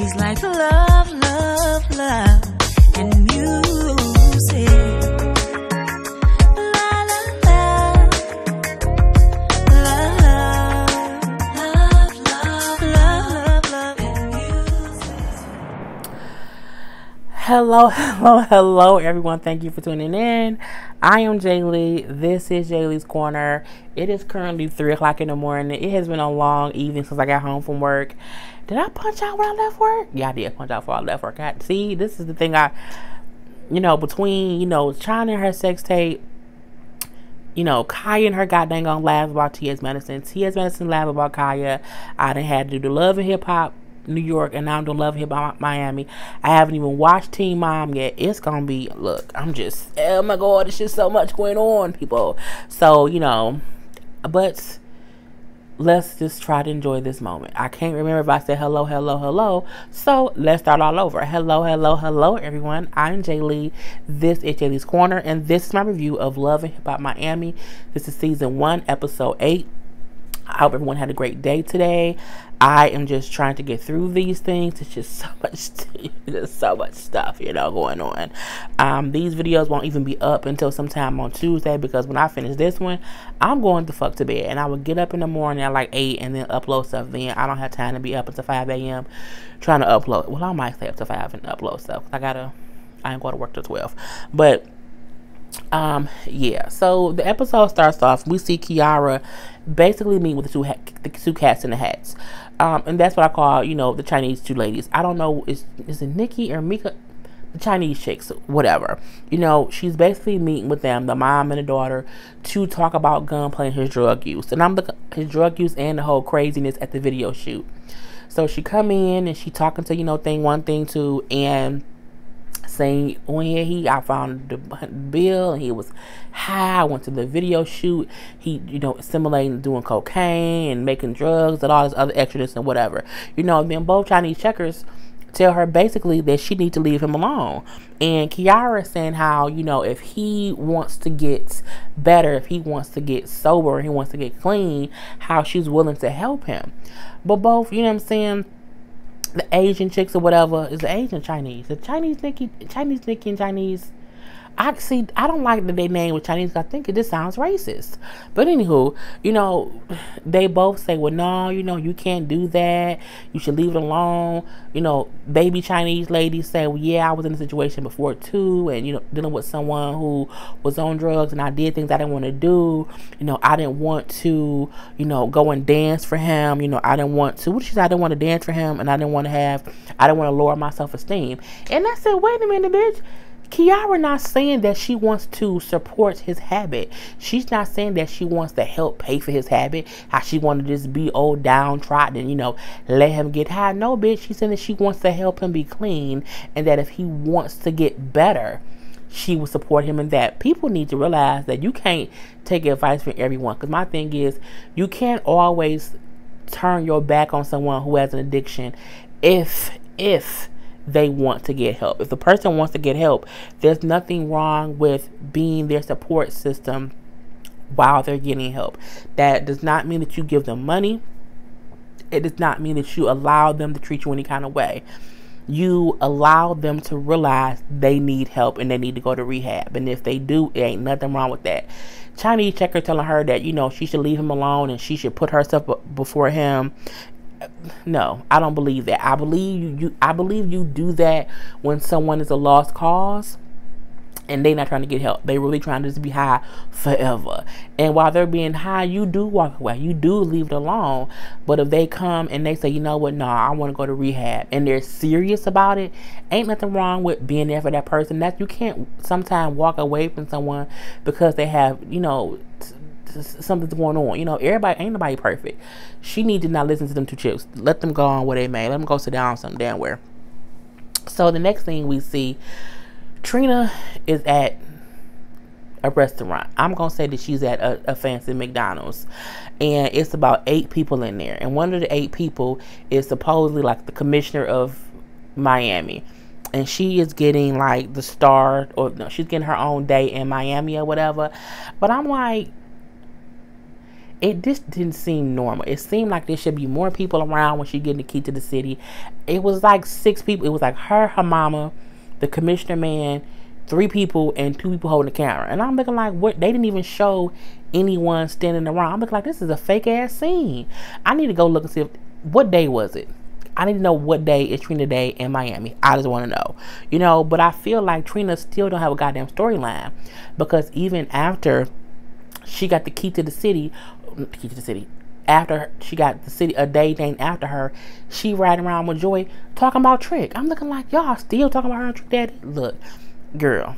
She's like love, love, love, and music. La la la, love, love, love, love, and music. Hello, everyone. Thank you for tuning in. I am Jaylee. This is Jaylee's Corner. It is currently 3 o'clock in the morning. It has been a long evening since I got home from work. Did I punch out when I left work? Yeah, I did punch out before I left work. See, this is the thing between, trying in her sex tape, Kaya and her goddamn gonna laugh about T.S. Medicine. T.S. Medicine laugh about Kaya. I done had to do the Love and Hip Hop New York, and now I'm doing Love and Hip Hop Miami. I haven't even watched Teen Mom yet. It's gonna be, look, oh my God, there's just so much going on, people. So, but let's just try to enjoy this moment. I can't remember if I said hello. So let's start all over. Hello, everyone. I'm Jaylee. This is Jaylee's Corner, and this is my review of Love and Hip Hop Miami. This is season 1, episode 8. I hope everyone had a great day today. I am just trying to get through these things. It's just so much stuff, going on. These videos won't even be up until sometime on Tuesday, because when I finish this one, I'm going the fuck to bed. And I will get up in the morning at like 8 and then upload stuff. Then I don't have time to be up until 5 a.m. trying to upload. Well, I might stay up to 5 and upload stuff. I ain't going to work till 12. But yeah, so the episode starts off, we see Kiara basically meet with the two cats in the hats, and that's what I call, the Chinese two ladies. I don't know, is it Nikki or Mika, the Chinese chicks, whatever. She's basically meeting with them, the mom and the daughter, to talk about Gunplay and his drug use, and his drug use and the whole craziness at the video shoot. So she come in and she talking to thing 1, thing 2, and saying, I found the bill and he was high. I went to the video shoot. He, assimilating, doing cocaine and making drugs and all this other extraness and whatever. Then both Chinese checkers tell her basically that she needs to leave him alone. And Kiara saying how, if he wants to get better, if he wants to get sober, he wants to get clean, how she's willing to help him. But both, the Asian chicks or whatever, is the Asian Chinese. The Chinese Nikki and Chinese. I don't like that they name with Chinese. I think it just sounds racist. But anywho, they both say, well, no, you can't do that. You should leave it alone. Baby Chinese ladies say, well, yeah, I was in a situation before too, and dealing with someone who was on drugs, and I did things I didn't want to do. I didn't want to, go and dance for him. I didn't want to. What did she say? I didn't want to dance for him, and I didn't want to lower my self-esteem. And I said, wait a minute, bitch. Kiara not saying that she wants to support his habit. She's not saying that she wants to help pay for his habit. How she want to just be old downtrodden and, let him get high. No, bitch. She's saying that she wants to help him be clean, and that if he wants to get better, she will support him in that. People need to realize that you can't take advice from everyone. Because my thing is, you can't always turn your back on someone who has an addiction if they want to get help. If the person wants to get help, there's nothing wrong with being their support system while they're getting help. That does not mean that you give them money. It does not mean that you allow them to treat you any kind of way. You allow them to realize they need help and they need to go to rehab. And if they do, it ain't nothing wrong with that. Chinese checker telling her that, she should leave him alone and she should put herself before him. No, I don't believe that. I believe you do that when someone is a lost cause and they're not trying to get help. They really trying to just be high forever. And while they're being high, you do walk away. You do leave it alone. But if they come and they say, you know what, no, I want to go to rehab, and they're serious about it, ain't nothing wrong with being there for that person. That you can't sometimes walk away from someone because they have, something's going on. Ain't nobody perfect. She need to not listen to them two chicks. Let them go on where they may. Let them go sit down some damn where. So the next thing we see, Trina is at a restaurant. I'm gonna say that she's at a fancy McDonald's, and it's about 8 people in there, and one of the 8 people is supposedly like the commissioner of Miami. And she is getting like the star, or no, she's getting her own day in Miami or whatever. But I'm like, it just didn't seem normal. It seemed like there should be more people around when she getting the key to the city. It was like 6 people. It was like her mama, the commissioner man, 3 people, and 2 people holding the camera. And I'm looking like, what? They didn't even show anyone standing around. I'm looking like, this is a fake ass scene. I need to go look and see what day was it. I need to know what day is Trina Day in Miami. I just want to know, but I feel like Trina still don't have a goddamn storyline, because even after she got the key to the city, after she got the city a day named after her, she riding around with Joy talking about Trick. I'm looking like, y'all still talking about her and Trick Daddy? Look, girl,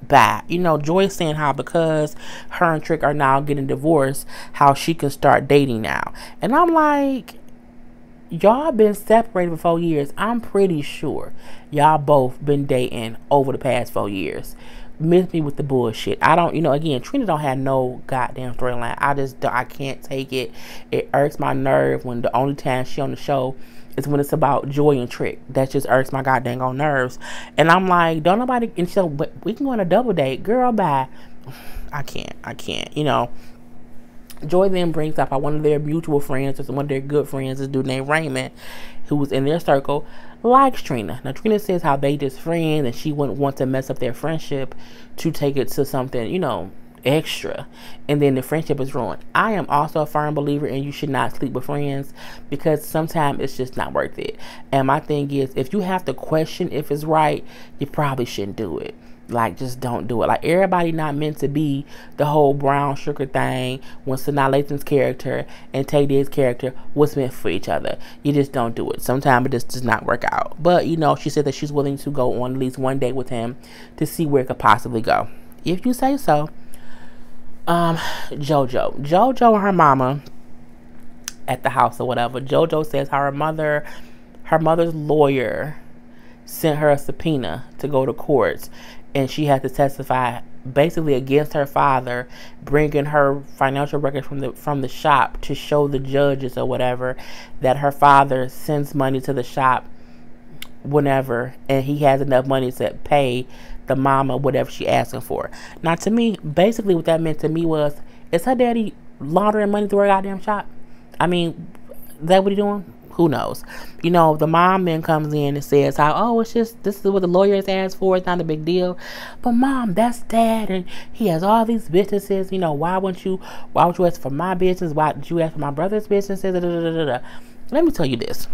bye. Joy saying how because her and Trick are now getting divorced, how she can start dating now. And I'm like, y'all been separated for 4 years. I'm pretty sure y'all both been dating over the past 4 years. Miss me with the bullshit. I don't, again, Trina don't have no goddamn storyline. I can't take it. It irks my nerve when the only time she on the show is when it's about Joy and Trick. That just irks my goddamn on nerves. And I'm like, don't nobody, and so, but we can go on a double date. Girl, bye. I can't, Joy then brings up how one of their mutual friends, or one of their good friends, this dude named Raymond, who was in their circle, likes Trina. Now, Trina says how they just friends, and she wouldn't want to mess up their friendship to take it to something, extra, and then the friendship is ruined. I am also a firm believer in you should not sleep with friends, because sometimes it's just not worth it. And my thing is, if you have to question if it's right, you probably shouldn't do it. Like, just don't do it. Like, everybody not meant to be the whole brown sugar thing when Sanaa Lathan's character and Tay Diggs' character was meant for each other. You just don't do it. Sometimes it just does not work out. But, she said that she's willing to go on at least one date with him to see where it could possibly go. If you say so. JoJo and her mama at the house or whatever. JoJo says how her mother's lawyer sent her a subpoena to go to court, and she had to testify basically against her father, bringing her financial records from the shop to show the judges or whatever that her father sends money to the shop whenever, and he has enough money to pay the mama whatever she asking for. Now, to me, basically what that meant to me was, is her daddy laundering money through her goddamn shop? I mean, is that what he doing? Who knows? The mom then comes in and says how, it's just, this is what the lawyers asked for. It's not a big deal. But mom, that's dad, and he has all these businesses. Why wouldn't you ask for my business? Why did you ask for my brother's businesses? Let me tell you this.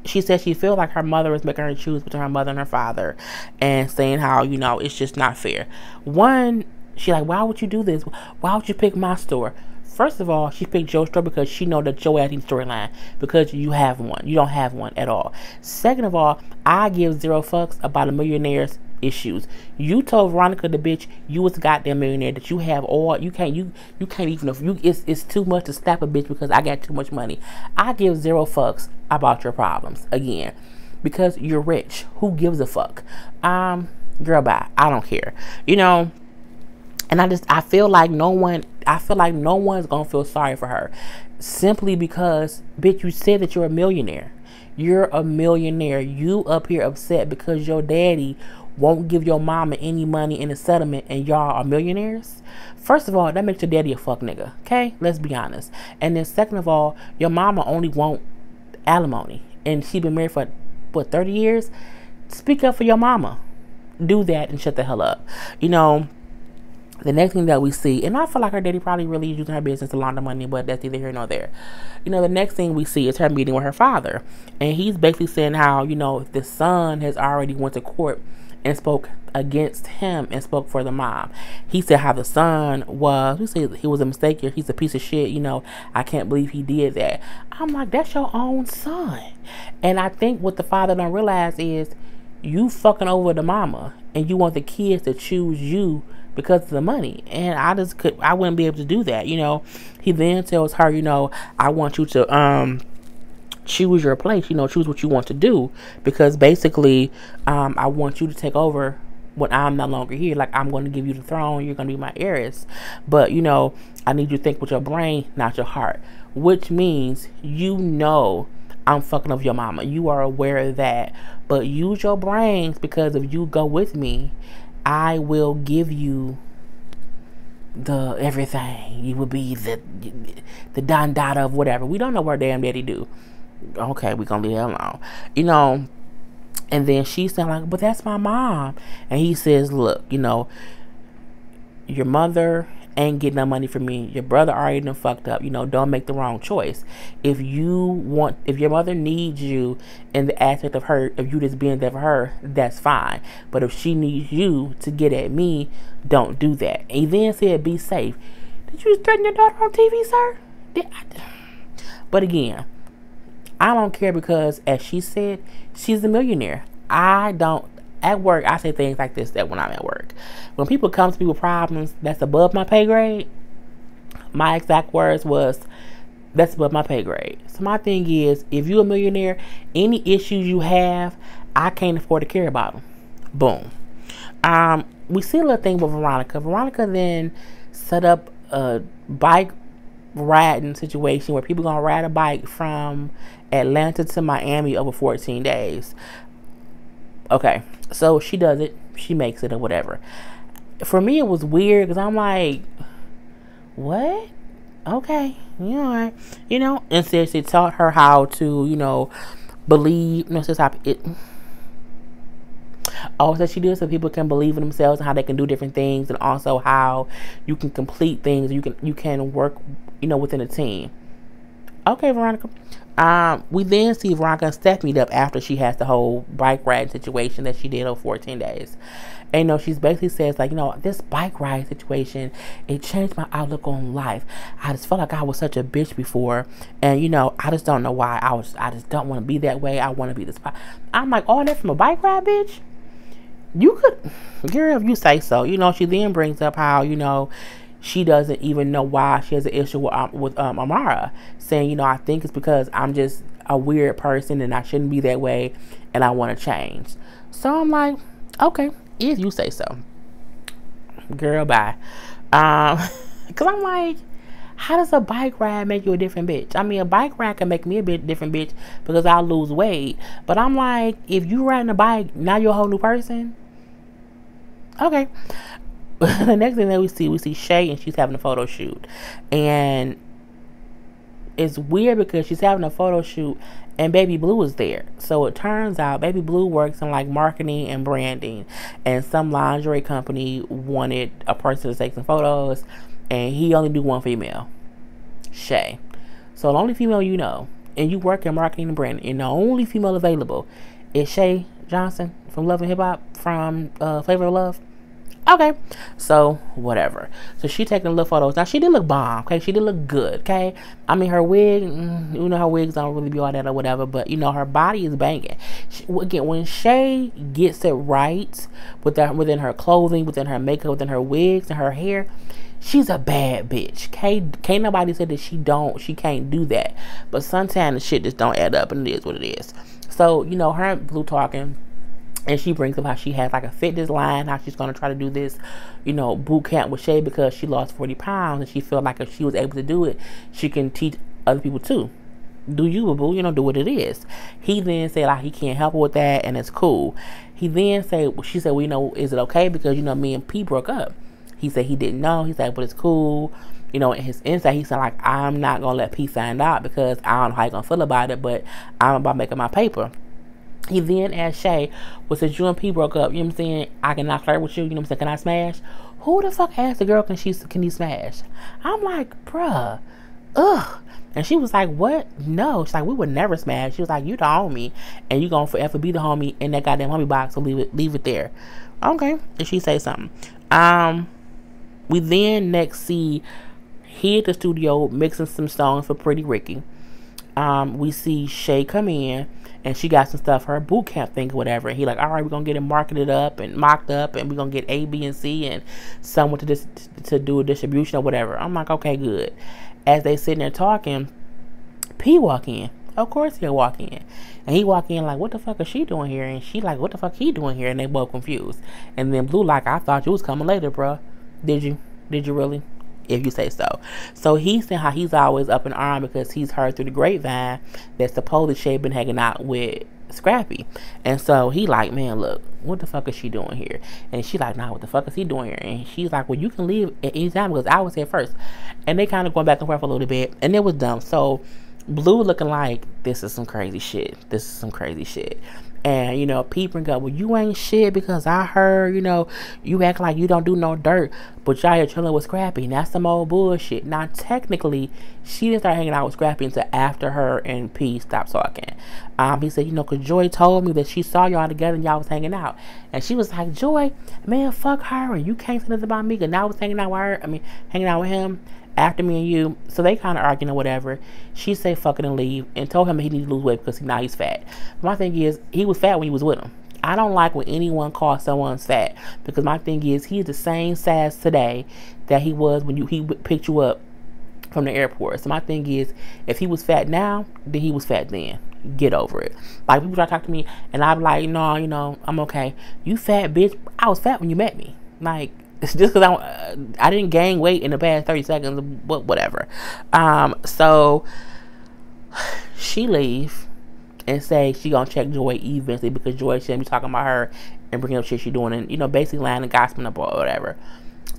She said she felt like her mother was making her choose between her mother and her father, and saying how, it's just not fair. One, she like, why would you do this? Why would you pick my store? First of all, she picked Joe's store because she know that Joe has a storyline, because you have one. You don't have one at all. Second of all, I give 0 fucks about a millionaire's issues. You told Veronica the bitch you was a goddamn millionaire, that you have all, you can't even, if you, it's too much to slap a bitch because I got too much money. I give 0 fucks about your problems, again, because you're rich. Who gives a fuck? Girl, bye. I don't care. And I feel like no one's gonna feel sorry for her, simply because, bitch, you said that you're a millionaire. You're a millionaire. You up here upset because your daddy won't give your mama any money in a settlement, and y'all are millionaires. First of all, that makes your daddy a fuck nigga. Okay, let's be honest. And then second of all, your mama only want alimony, and she been married for 30 years. Speak up for your mama. Do that and shut the hell up. The next thing that we see, and I feel like her daddy probably really using her business to launder money, but that's neither here nor there. The next thing we see is her meeting with her father, and he's basically saying how, the son has already went to court and spoke against him and spoke for the mom. He said how the son was, he said he was a mistake here, he's a piece of shit, I can't believe he did that. I'm like, that's your own son. And I think what the father don't realize is, you fucking over the mama, and you want the kids to choose you because of the money. And I wouldn't be able to do that. He then tells her, I want you to choose your place, choose what you want to do, because basically I want you to take over when I'm no longer here. Like, I'm going to give you the throne, you're going to be my heiress, but I need you to think with your brain, not your heart, which means I'm fucking up your mama. You are aware of that, but use your brains, because if you go with me, I will give you the everything. You would be the Don Dada of whatever. We don't know what damn daddy do. Okay, we gonna leave that alone. You know, and then she said like, but that's my mom. And he says, look, you know, your mother ain't getting no money from me. Your brother already done fucked up. You know, don't make the wrong choice. If your mother needs you in the aspect of her, of you just being there for her, that's fine. But if she needs you to get at me, don't do that. And he then said, be safe. Did you just threaten your daughter on TV, sir? But again, I don't care because, as she said, she's a millionaire. I don't. At work, I say things like this that when I'm at work. When people come to me with problems that's above my pay grade, my exact words was, that's above my pay grade. So my thing is, if you're a millionaire, any issues you have, I can't afford to care about them. Boom. We see a little thing with Veronica. Veronica then set up a bike riding situation where people gonna ride a bike from Atlanta to Miami over 14 days. Okay, so she does it, she makes it or whatever. For me, it was weird because I'm like, what? Okay, you know, right. You know, and said she taught her how to, you know, believe. You know, just how it. Also, she did so people can believe in themselves and how they can do different things, and also how you can complete things. You can work, you know, within a team. Okay, Veronica. We then see Veronica and Steph meet up after she has the whole bike ride situation that she did over 14 days. And, you know, she's basically says, like, you know, this bike ride situation, it changed my outlook on life. I just felt like I was such a bitch before. And, you know, I just don't know why. I just don't want to be that way. I want to be this. I'm like, all that from a bike ride, bitch? You could, girl, if you say so. You know, she then brings up how, you know, she doesn't even know why she has an issue with Amara, saying, you know, I think it's because I'm just a weird person and I shouldn't be that way and I want to change. So I'm like, okay, if you say so, girl, bye. Because I'm like, how does a bike ride make you a different bitch? I mean, a bike ride can make me a bit different bitch because I'll lose weight. But I'm like, if you riding a bike, now you're a whole new person. Okay. The next thing that we see Shay, and she's having a photo shoot. And it's weird because she's having a photo shoot and Baby Blue is there. So it turns out Baby Blue works in like marketing and branding, and some lingerie company wanted a person to take some photos, and he only do one female, Shay. So the only female you know, and you work in marketing and branding, and the only female available is Shay Johnson from Love and Hip Hop, from Flavor of Love. Okay, so whatever. So she taking little photos. Now she did look bomb. Okay, she did look good. Okay, I mean her wig. You know her wigs don't really be all that or whatever, but you know her body is banging. Again, when Shay gets it right with that, within her clothing, within her makeup, within her wigs and her hair, she's a bad bitch. Okay, can't nobody say that she can't do that. But sometimes the shit just don't add up, and it is what it is. So you know her and Blue talking. And she brings up how she has like a fitness line, how she's going to try to do this, you know, boot camp with Shay because she lost 40 pounds. And she felt like if she was able to do it, she can teach other people too. Do you, boo? You know, do what it is. He then said like he can't help her with that, and it's cool. He then said, she said, well, you know, is it okay? Because, you know, me and P broke up. He said he didn't know. He said, but it's cool. You know, in his insight, he said like, I'm not going to let P find out because I don't know how he's going to feel about it, but I'm about making my paper. He then asked Shay, well, since you and P broke up, you know what I'm saying, I can not flirt with you, you know what I'm saying, can I smash? Who the fuck asked the girl, can you smash? I'm like, bruh, ugh. And she was like, what? No. She's like, we would never smash. She was like, you the homie, and you gonna forever be the homie in that goddamn homie box, so leave it there. Okay. And she say something. We then next see he at the studio mixing some songs for Pretty Ricky. We see Shay come in, and she got some stuff, her boot camp thing or whatever. And he like, all right, we're going to get it marketed up and mocked up, and we're going to get A, B, and C, and someone to do a distribution or whatever. I'm like, okay, good. As they sitting there talking, P walk in. Of course he'll walk in. And he walk in like, what the fuck is she doing here? And she like, what the fuck he doing here? And they both confused. And then Blue like, I thought you was coming later, bruh. Did you really? if you say so. So he's saying how he's always up in arms because he's heard through the grapevine that supposedly Shay been hanging out with Scrappy. And so he like, man, look, what the fuck is she doing here? And she like, nah, what the fuck is he doing here? And she's like, well, you can leave at any time because I was here first. And they kind of going back and forth a little bit, and it was dumb. So Blue looking like, this is some crazy shit. This is some crazy shit. And, you know, Pete bring up, well, you ain't shit because I heard, you know, you act like you don't do no dirt, but y'all here chilling with Scrappy, and that's some old bullshit. Now, technically, she didn't start hanging out with Scrappy until after her and Pete stopped talking. He said, you know, because Joy told me that she saw y'all together and y'all was hanging out. And she was like, Joy, man, fuck her, and you can't say nothing about me because now I was hanging out with her, hanging out with him after me and you. So they kind of arguing or whatever. She said fuck it and leave and told him he needed to lose weight because now he's fat. My thing is, he was fat when he was with him. I don't like when anyone calls someone fat, because my thing is, he's the same size today that he was when he picked you up from the airport. So my thing is, if he was fat now, then he was fat then. Get over it. Like, people try to talk to me and I'm like, no, you know, I'm okay. You fat bitch. I was fat when you met me. Like, it's just because I didn't gain weight in the past 30 seconds, but whatever. So she leave and say she gonna check Joy eventually because Joy shouldn't be talking about her and bringing up shit she doing and, you know, basically lying and gossiping up or whatever.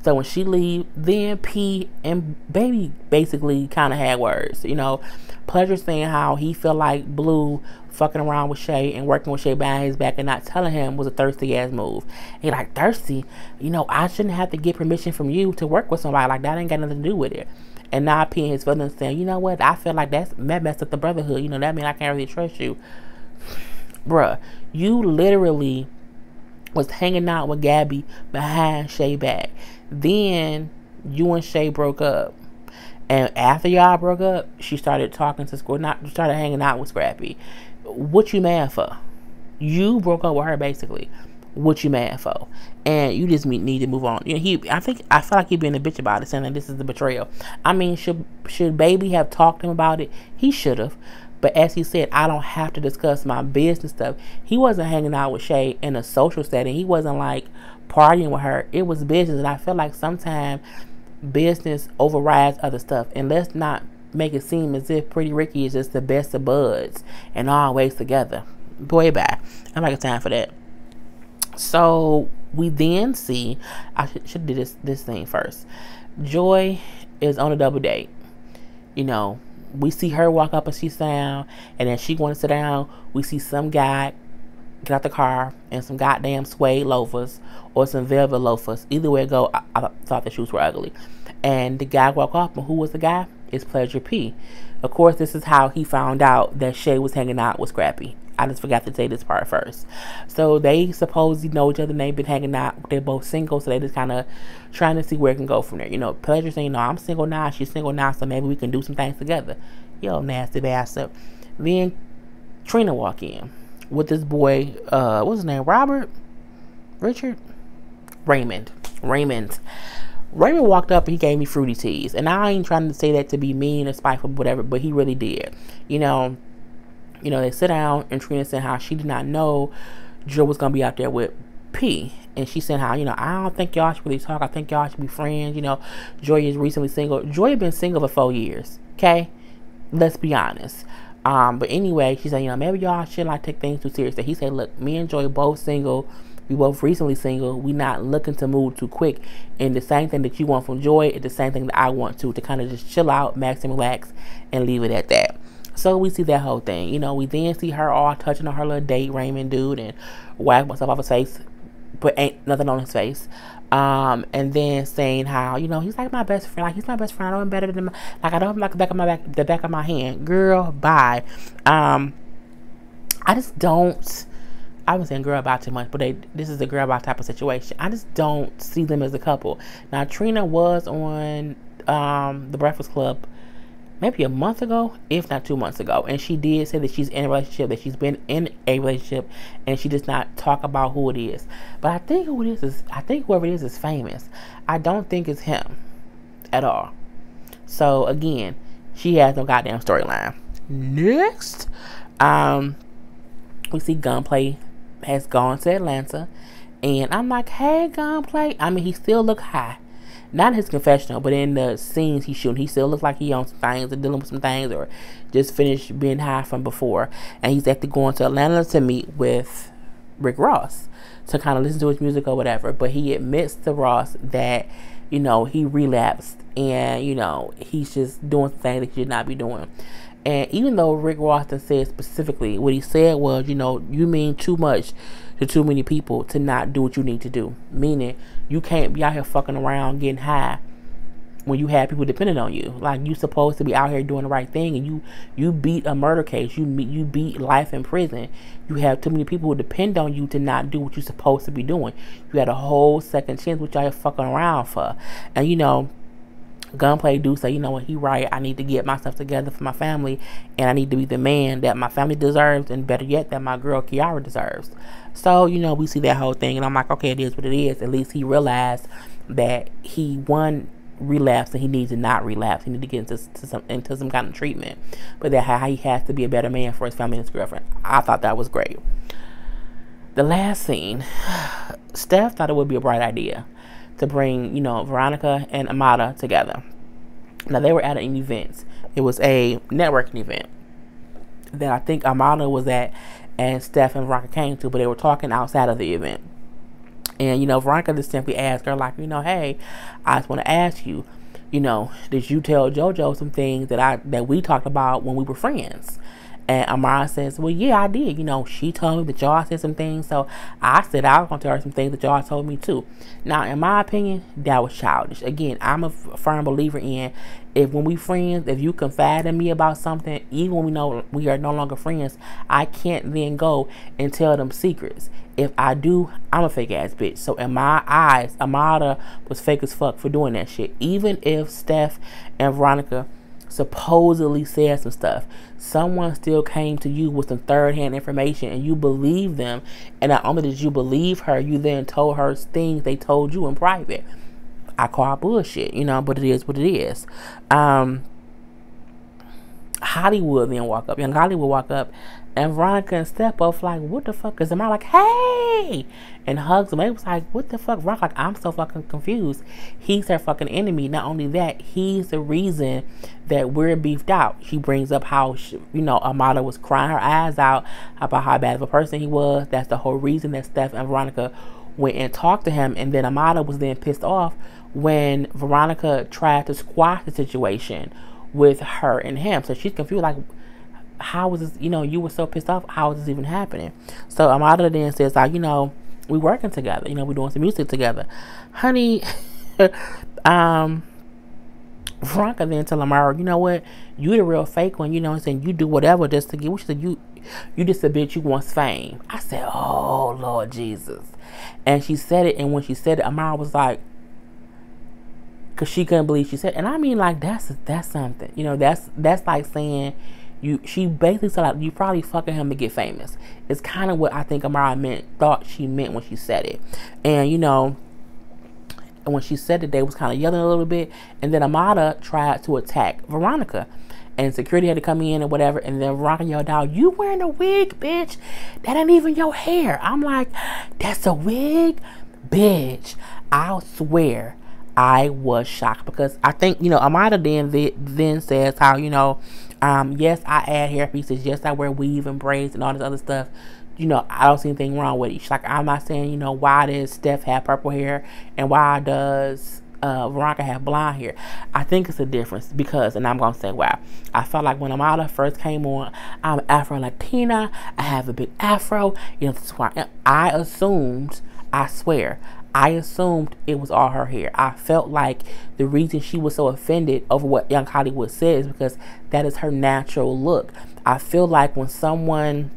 So when she leave, then P and Baby basically kind of had words. You know, Pleasure saying how he felt like Blue fucking around with Shay and working with Shay behind his back and not telling him was a thirsty ass move. He like, thirsty? You know, I shouldn't have to get permission from you to work with somebody. Like, that ain't got nothing to do with it. And now P and his feelings saying, you know what, I feel like that messed up the brotherhood. You know, that means I can't really trust you. Bruh, you literally was hanging out with Gabby behind Shay back. Then you and Shay broke up. And after y'all broke up, she started talking to started hanging out with Scrappy. What you mad for? You broke up with her basically. What you mad for? And you just need to move on. You know, I feel like he being a bitch about it, saying that this is the betrayal. I mean, should Baby have talked to him about it? He should have. But as he said, I don't have to discuss my business stuff. He wasn't hanging out with Shay in a social setting. He wasn't like partying with her. It was business. And I feel like sometimes business overrides other stuff. And let's not make it seem as if Pretty Ricky is just the best of buds and always together. Boy, bye. I'm not got time for that. So we then see, I should do this thing first. Joy is on a double date. You know, we see her walk up and she sit down, and then she want to sit down. We see some guy get out the car and some goddamn suede loafers or some velvet loafers. Either way it go, I thought the shoes were ugly. And the guy walk up, and who was the guy? It's Pleasure P. Of course, this is how he found out that Shay was hanging out with Scrappy. I just forgot to say this part first. So they supposedly know each other, and they've been hanging out. They're both single, so they just kind of trying to see where it can go from there. You know, Pleasure saying, no, I'm single now, she's single now, so maybe we can do some things together. Yo, nasty bastard. Then Trina walk in with this boy, what's his name, Raymond walked up and he gave me fruity teas. And I ain't trying to say that to be mean or spiteful, whatever, but he really did. You know, they sit down, and Trina said how she did not know Joe was going to be out there with P. And she said how, you know, I don't think y'all should really talk. I think y'all should be friends. You know, Joy is recently single. Joy had been single for 4 years. Okay? Let's be honest. But anyway, she said, you know, maybe y'all shouldn't like take things too seriously. He said, look, me and Joy both single. We both recently single. We not looking to move too quick. And the same thing that you want from Joy is the same thing that I want to kind of just chill out, max and relax, and leave it at that. So we see that whole thing. You know, we then see her all touching on her little date, Raymond dude, and whack myself off his face, but ain't nothing on his face. And then saying how, you know, he's like my best friend. Like, he's my best friend. I know him better than like I know him like the back of my hand. Girl, bye. I just don't. I was saying girl about too much, but this is a girl about type of situation. I just don't see them as a couple. Now, Trina was on The Breakfast Club maybe a month ago, if not 2 months ago, and she did say that she's in a relationship, that she's been in a relationship, and she does not talk about who it is. But I think whoever it is famous. I don't think it's him at all. So again, she has no goddamn storyline. Next, we see Gunplay has gone to Atlanta, and I'm like, hey, Gunplay. I mean, he still look high. not his confessional, but in the scenes he's shooting, he still looks like he on some things or dealing with some things or just finished being high from before. And he's actually going to Atlanta to meet with Rick Ross to kind of listen to his music or whatever. But he admits to Ross that, you know, he relapsed and, you know, he's just doing things that he should not be doing. And even though Rick Ross said specifically, what he said was, you know, you mean too much to too many people to not do what you need to do. Meaning, you can't be out here fucking around getting high when you have people depending on you. Like, you supposed to be out here doing the right thing, and you beat a murder case. You beat life in prison. You have too many people who depend on you to not do what you're supposed to be doing. You had a whole second chance, which y'all here fucking around for. And, you know, Gunplay do say, you know what, he right, I need to get myself together for my family, and I need to be the man that my family deserves, and better yet, that my girl Kiara deserves. So, you know, we see that whole thing, and I'm like, okay, it is what it is. At least he realized that he relapse, and he needs to not relapse. He needs to get into some kind of treatment, but that how he has to be a better man for his family and his girlfriend. I thought that was great. The last scene, Steph thought it would be a bright idea to bring, you know, Veronica and Amada together. Now, they were at an event. It was a networking event that I think Amada was at, and Steph and Veronica came to, but they were talking outside of the event. And, you know, Veronica just simply asked her, like, you know, hey, I just want to ask you, you know, did you tell JoJo some things that we talked about when we were friends? And Amara says, well, yeah, I did. You know, she told me that y'all said some things, so I said I was going to tell her some things that y'all told me too. Now, in my opinion, that was childish. Again, I'm a firm believer in, when we friends, if you confide in me about something, even when we know we are no longer friends, I can't then go and tell them secrets. If I do, I'm a fake ass bitch. So in my eyes, Amada was fake as fuck for doing that shit. Even if Steph and Veronica supposedly said some stuff, someone still came to you with some third-hand information, and you believe them, and not only did you believe her, you then told her things they told you in private. I call bullshit, you know, but it is what it is. Hollywood then walk up, young Hollywood walk up, and Veronica and Steph both like, what the fuck is the matter? Like, hey, and hugs him. It was like, what the fuck? Veronica, like, I'm so fucking confused. He's her fucking enemy. Not only that, he's the reason that we're beefed out. She brings up how, you know, Amada was crying her eyes out about how bad of a person he was. That's the whole reason that Steph and Veronica went and talked to him. And then Amada was then pissed off when Veronica tried to squash the situation with her and him. So she's confused, like, how was this, you know, you were so pissed off, how is this even happening? So Amada then says, like, you know, we working together, you know, we're doing some music together. Honey, Veronica then tell Amara, you know what, you the real fake one, you know what I'm saying, you do whatever just to get, what she said, you just a bitch, you want fame. I said, oh, Lord Jesus. And she said it, and when she said it, Amara was like, because she couldn't believe she said it. And I mean, like, that's something, you know, that's like saying, she basically said, like, you probably fucking him to get famous. It's kind of what I think Amara thought she meant when she said it. And, you know, when she said it, they was kind of yelling a little bit. And then Amada tried to attack Veronica. And security had to come in and whatever. And then Veronica yelled out, you wearing a wig, bitch? That ain't even your hair. I'm like, that's a wig? Bitch, I'll swear I was shocked. Because I think, you know, Amada then says how, you know, yes, I add hair pieces. Yes, I wear weave and braids and all this other stuff. You know, I don't see anything wrong with it. She's like, I'm not saying, you know, why does Steph have purple hair and why does Veronica have blonde hair. I think it's a difference because, and I'm going to say why. I felt like when Amada first came on, I'm Afro-Latina. I have a big afro. You know, that's why I assumed, I swear, I assumed it was all her hair. I felt like the reason she was so offended over what Young Hollywood said is because that is her natural look. I feel like when someone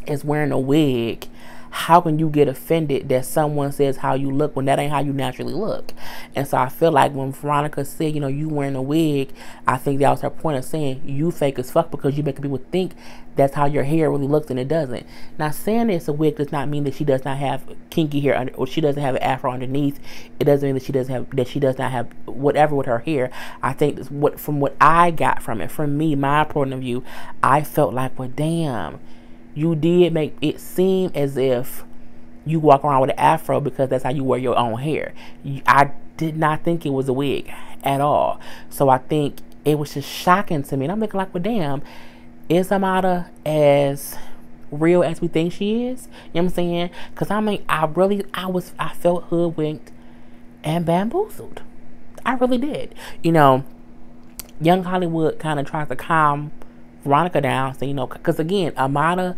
is wearing a wig, how can you get offended that someone says how you look when that ain't how you naturally look? And so I feel like when Veronica said, you know, you wearing a wig, I think that was her point of saying you fake as fuck because you making people think that's how your hair really looks and it doesn't. Now, saying it's a wig does not mean that she does not have kinky hair or she doesn't have an afro underneath. It doesn't mean that she does not have whatever with her hair. I think from what I got from it, from me, my point of view, I felt like, well, damn, you did make it seem as if you walk around with an afro because that's how you wear your own hair. I did not think it was a wig at all. So I think it was just shocking to me. And I'm thinking like, well, damn, is Amada as real as we think she is? You know what I'm saying? Because I mean, I felt hoodwinked and bamboozled. I really did. You know, Young Hollywood kind of tries to calm Veronica down. So, you know, because again, Amada,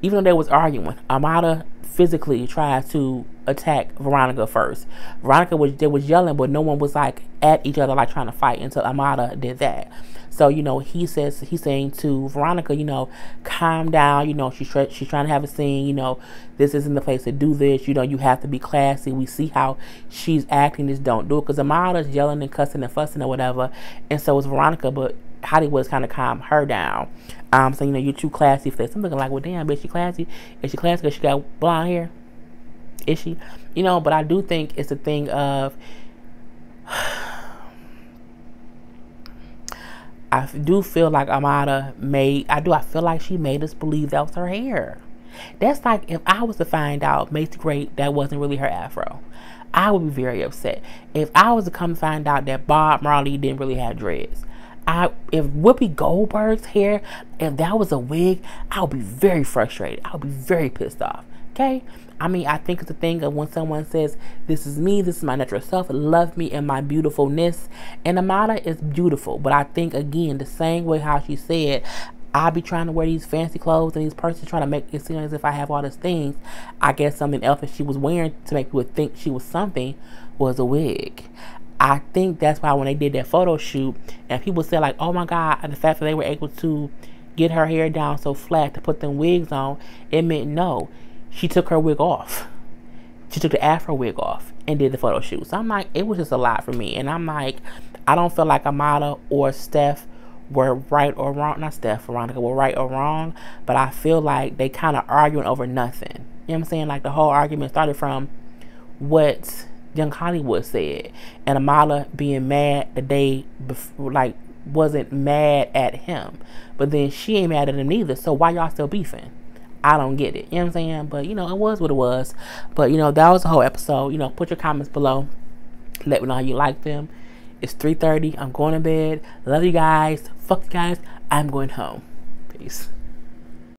even though they was arguing, Amada physically tried to attack Veronica first. They was yelling, but no one was like at each other, like trying to fight, until Amada did that. So, you know, he's saying to Veronica, you know, calm down. You know, she's trying to have a scene. You know, this isn't the place to do this. You know, you have to be classy. We see how she's acting. Just don't do it. Because Amada's yelling and cussing and fussing or whatever. And so is Veronica. But Hollywood's kind of calm her down. So, you know, you're too classy for this. I'm looking like, well, damn, bitch, she classy? Is she classy because she got blonde hair? Is she? You know, but I do think it's a thing of... I do feel like Amada I feel like she made us believe that was her hair. That's like if I was to find out Macy Gray, that wasn't really her afro. I would be very upset. If I was to come find out that Bob Marley didn't really have dreads. If Whoopi Goldberg's hair, if that was a wig, I would be very frustrated. I would be very pissed off. Okay? I mean, I think it's a thing of when someone says, this is me, this is my natural self, love me and my beautifulness. And Amada is beautiful. But I think, again, the same way how she said, I'll be trying to wear these fancy clothes and these purses, trying to make it seem as if I have all these things. I guess something else that she was wearing to make people think she was something was a wig. I think that's why when they did that photo shoot and people said like, oh my God, the fact that they were able to get her hair down so flat to put them wigs on, it meant no. She took her wig off. She took the afro wig off and did the photo shoot. So I'm like, it was just a lot for me. And I'm like, I don't feel like Amada or Steph were right or wrong. Not Steph, Veronica were right or wrong. But I feel like they kind of arguing over nothing. You know what I'm saying? Like the whole argument started from what Young Hollywood said. And Amada being mad the day before, like wasn't mad at him. But then she ain't mad at him neither. So why y'all still beefing? I don't get it. You know what I'm saying? But, you know, it was what it was. But, you know, that was the whole episode. You know, put your comments below. Let me know how you like them. It's 3:30. I'm going to bed. Love you guys. Fuck you guys. I'm going home. Peace.